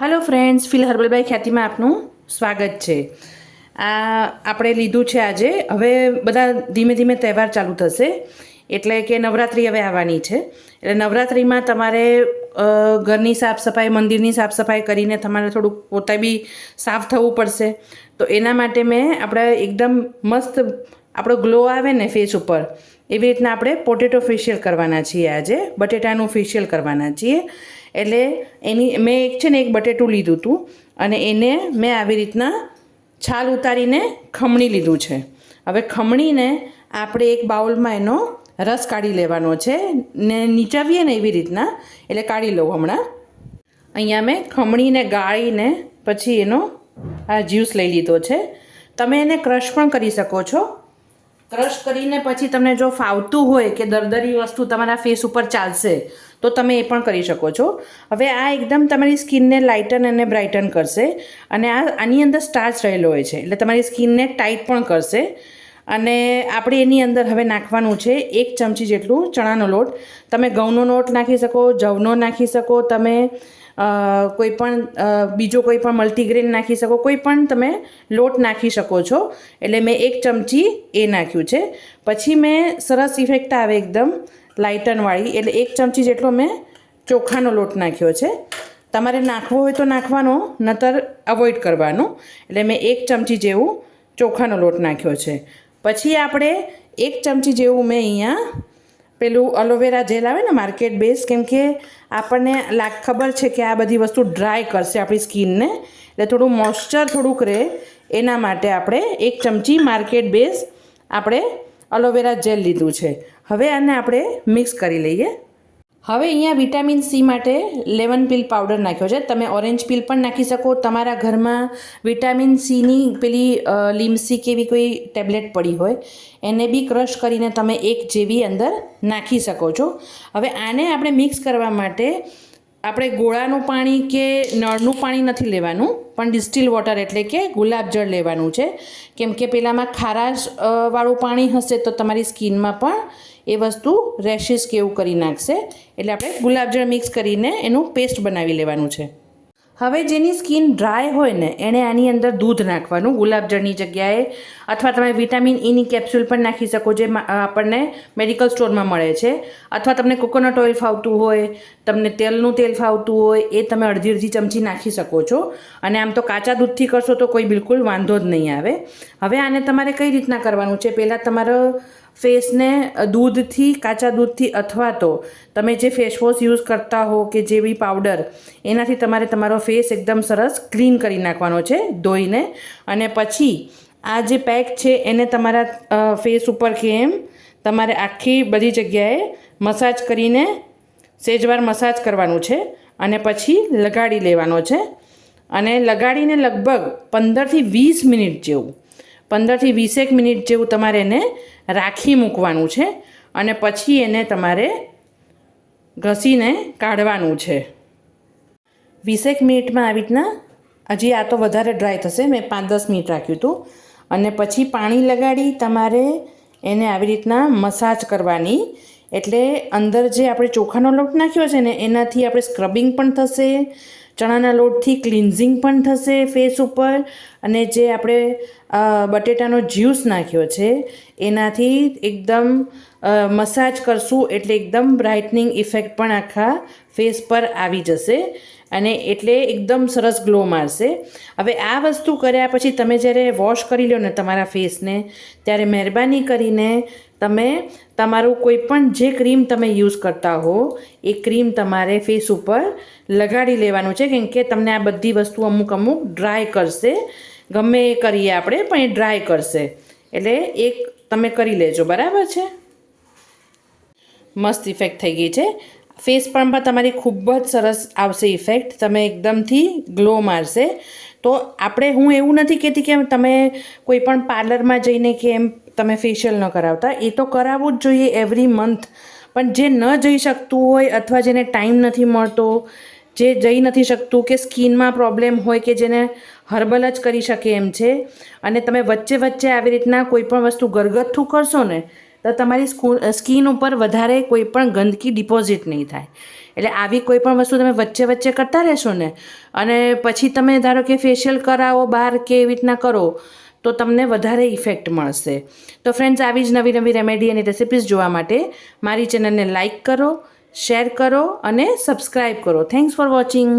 Hello friends, feel herbal by ખ્યાતિમાં આપનું સ્વાગત છે। આપણે લીધું છે આજે। હવે બધા ધીમે ધીમે તહેવાર ચાલુ થશે, એટલે કે નવરાત્રિ હવે આવવાની છે। એટલે નવરાત્રિમાં તમારે ઘરની સાફ સફાઈ, મંદિરની સાફ સફાઈ કરીને તમારે થોડુંક પોતે બી સાફ થવું પડશે। તો એના માટે મેં આપણે એકદમ મસ્ત આપણો ગ્લો આવે ને ફેસ ઉપર, એવી રીતના આપણે પોટેટો ફેશિયલ કરવાના છીએ। આજે બટેટાનું ફેશિયલ કરવાના છીએ। એટલે એની મેં એક બટેટું લીધું હતું અને એને મેં આવી રીતના છાલ ઉતારીને ખમણી લીધું છે। હવે ખમણીને આપણે એક બાઉલમાં એનો રસ કાઢી લેવાનો છે ને નીચાવીએ ને એવી રીતના, એટલે કાઢી લઉં હમણાં। અહીંયા મેં ખમણીને ગાળીને પછી એનો આ જ્યુસ લઈ લીધો છે। તમે એને ક્રશ પણ કરી શકો છો। ક્રશ કરીને પછી તમને જો ફાવતું હોય કે દરદરી વસ્તુ તમારા ફેસ ઉપર ચાલશે તો તમે એ પણ કરી શકો છો। હવે આ એકદમ તમારી સ્કિનને લાઇટન અને બ્રાઇટન કરશે, અને આની અંદર સ્ટાર્ચ રહેલો હોય છે એટલે તમારી સ્કિનને ટાઈટ પણ કરશે। અને આપણે એની અંદર હવે નાખવાનું છે 1 ચમચી જેટલું ચણાનો લોટ। તમે ઘઉંનો લોટ નાખી શકો, જવનો નાખી શકો, તમે કોઈ પણ બીજો કોઈ પણ મલ્ટીગ્રેન નાખી શકો, કોઈ પણ તમે લોટ નાખી શકો છો। એટલે મેં 1 ચમચી એ નાખ્યું છે। પછી મેં સરસ ઇફેક્ટ આવે એકદમ લાઇટનવાળી, એટલે 1 ચમચી જેટલો મેં ચોખાનો લોટ નાખ્યો છે। તમારે નાખવો હોય તો નાખવાનો, નતર અવોઇડ કરવાનો। એટલે મેં 1 ચમચી જેવું ચોખાનો લોટ નાખ્યો છે। પછી આપણે 1 ચમચી જેવું મેં અહીંયા પેલું એલોવેરા જેલ આવે ને માર્કેટ બેઝ, કેમ કે આપણને ખબર છે કે આ બધી વસ્તુ ડ્રાય કરશે આપણી સ્કિનને, એટલે થોડું મોઇશ્ચર થોડુંક રહે એના માટે આપણે 1 ચમચી માર્કેટ બેઝ આપણે એલોવેરા જેલ લીધું છે। હવે આને આપણે મિક્સ કરી લઈએ। હવે અહીંયા વિટામિન સી માટે લેમન પીલ પાવડર નાખ્યો છે। તમે ઓરેન્જ પીલ પણ નાખી શકો। તમારા ઘરમાં વિટામિન સીની પેલી લીમસી કે એવી કોઈ ટેબ્લેટ પડી હોય એને બી ક્રશ કરીને તમે 1 જેવી અંદર નાખી શકો છો। હવે આને આપણે મિક્સ કરવા માટે આપણે ગોળાનું પાણી કે નળનું પાણી નથી લેવાનું, પણ ડિસ્ટિલ વોટર એટલે કે ગુલાબજળ લેવાનું છે। કેમ કે પેલામાં ખારાશ વાળું પાણી હશે તો તમારી સ્કિનમાં પણ એ વસ્તુ રેશિસ કે એવું કરી નાખશે, એટલે આપણે ગુલાબજળ મિક્સ કરીને એનું પેસ્ટ બનાવી લેવાનું છે। હવે જેની સ્કિન ડ્રાય હોય ને એણે આની અંદર દૂધ નાખવાનું ગુલાબજળની જગ્યાએ, અથવા તમે વિટામિન ઈની કેપ્સ્યુલ પણ નાખી શકો, જે આપણને મેડિકલ સ્ટોરમાં મળે છે। અથવા તમને કોકોનટ ઓઇલ ફાવતું હોય, તમને તેલનું તેલ ફાવતું હોય, એ તમે અડધી ચમચી નાખી શકો છો। અને આમ તો કાચા દૂધથી કરશો તો કોઈ બિલકુલ વાંધો જ નહીં આવે। હવે આને તમારે કઈ રીતના કરવાનું છે, પહેલાં તમારો ફેસને દૂધથી, કાચા દૂધથી, અથવા તો તમે જે ફેસવોશ યુઝ કરતા હો કે જે બી પાવડર, એનાથી તમારે તમારો ફેસ એકદમ સરસ ક્લીન કરી નાખવાનો છે ધોઈને। અને પછી આ જે પેક છે એને તમારા ફેસ ઉપર કે એમ તમારે આખી બધી જગ્યાએ મસાજ કરીને સેજવાર મસાજ કરવાનું છે, અને પછી લગાડી લેવાનો છે। અને લગાડીને લગભગ 15થી 20 મિનિટ જેવું, 15થી 20 મિનિટ જેવું તમારે એને રાખી મૂકવાનું છે, અને પછી એને તમારે ઘસીને કાઢવાનું છે। 20 મિનિટમાં આવી રીતના, હજી આ તો વધારે ડ્રાય થશે, મેં 5-10 મિનિટ રાખ્યું હતું। અને પછી પાણી લગાડી તમારે એને આવી રીતના મસાજ કરવાની, એટલે અંદર જે આપણે ચોખાનો લોટ નાખ્યો છે ને એનાથી આપણે સ્ક્રબિંગ પણ થશે, ચણાના લોટથી ક્લિન્ઝિંગ પણ થશે ફેસ ઉપર, અને જે આપણે બટેટાનો જ્યુસ નાખ્યો છે એનાથી એકદમ મસાજ કરશું એટલે એકદમ બ્રાઇટનિંગ ઇફેક્ટ પણ આખા ફેસ પર આવી જશે, અને એટલે એકદમ સરસ ગ્લો મારશે। હવે આ વસ્તુ કર્યા પછી તમે જ્યારે વોશ કરી લો ને તમારા ફેસને, ત્યારે મહેરબાની કરીને તમે તમારું કોઈ પણ જે ક્રીમ તમે યુઝ કરતા હો એ ક્રીમ તમારે ફેસ ઉપર લગાડી લેવાનું છે, કેમ કે તમને આ બધી વસ્તુ અમુક ડ્રાય કરશે। ગમે એ કરીએ આપણે પણ એ ડ્રાય કરશે, એટલે એક તમે કરી લેજો, બરાબર છે। મસ્ત ઇફેક્ટ થઈ ગઈ છે। ફેસ પર પણ તમારી ખૂબ જ સરસ આવશે ઇફેક્ટ, તમે એકદમથી ગ્લો મારશે। તો હું એવું નથી કહેતી કે તમે કોઈ પણ પાર્લરમાં જઈને કે એમ તમે ફેશિયલ ન કરાવતા, એ તો કરાવવું જ જોઈએ એવરી મંથ। પણ જે ન જઈ શકતું હોય, અથવા જેને ટાઈમ નથી મળતો, જે જઈ નથી શકતું, કે સ્કિનમાં પ્રોબ્લેમ હોય, કે જેને હર્બલ જ કરી શકે એમ છે, અને તમે વચ્ચે વચ્ચે આવી રીતના કોઈ પણ વસ્તુ ઘરગથ્થું કરશો ને તો તમારી સ્કિન ઉપર વધારે કોઈ પણ ગંદકી ડિપોઝિટ નહીં થાય. એટલે આવી કોઈ પણ વસ્તુ તમે વચ્ચે વચ્ચે કરતા રહેશો ને અને પછી તમે ધારો કે ફેશિયલ કરાવો બહાર કે એવી રીતના કરો તો તમને વધારે ઇફેક્ટ મળશે. તો ફ્રેન્ડ્સ, આવી જ નવી નવી રેમેડી અને રેસિપીઝ જોવા માટે મારી ચેનલને લાઇક કરો, શેર કરો અને સબસ્ક્રાઈબ કરો. Thanks for watching.